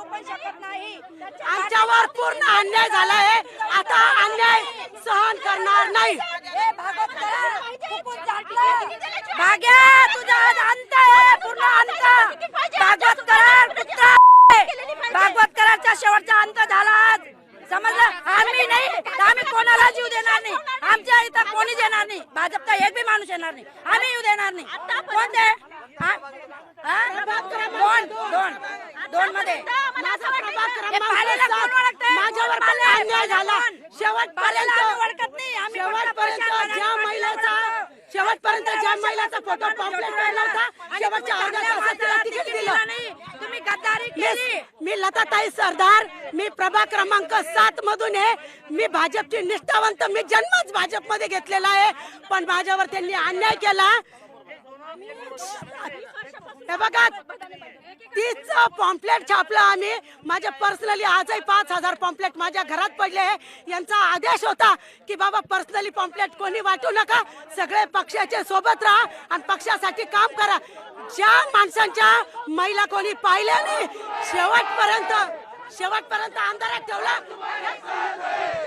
येऊ पण शकत नाही। आमच्यावर पूर्ण अन्याय झाला आहे, आता अन्याय सहन करणार नाही। भाग्या तुझा आज अंत आहे, पूर्ण अंत। भागवत करार कुत्रा, भागवत करारचा शेवटचा अंत झाला आज, समजलं? आम्ही नाही तर आम्ही कोणाला जीव देणार नाही, आमच्या इथं कोणी देणार नाही, भाजपचा एक बी माणूस येणार नाही, आम्ही येऊ देणार नाही। कोणते दोन मध्ये माझ्यावर पण अन्याय झाला। शेवटपर्यंत ज्या महिलाचा फोटो पॉम्पलेट काढला होता, शेवटच्या अर्ध्या तासात तिला तिकीट दिलं नाही, तुम्ही गद्दारी केली। मी लताताई सरदार, मी प्रभाग क्रमांक 7 मधून आहे। मी भाजपची निष्ठावंत, मी जन्मच भाजपमध्ये घेतलेला आहे, पण माझ्यावर त्यांनी अन्याय केला। हे बघा, 30 पॉम्पलेट छापला आम्ही, माझ्या पर्सनली आजही 5000 पॉम्पलेट माझ्या घरात पडले आहे। यांचा आदेश होता की बाबा पर्सनली पॉम्पलेट कोणी वाटू नका, सगळे पक्षाचे सोबत राहा आणि पक्षासाठी काम करा। ज्या माणसांच्या महिला कोणी पाहिल्या नाही, शेवटपर्यंत अंधारात ठेवला।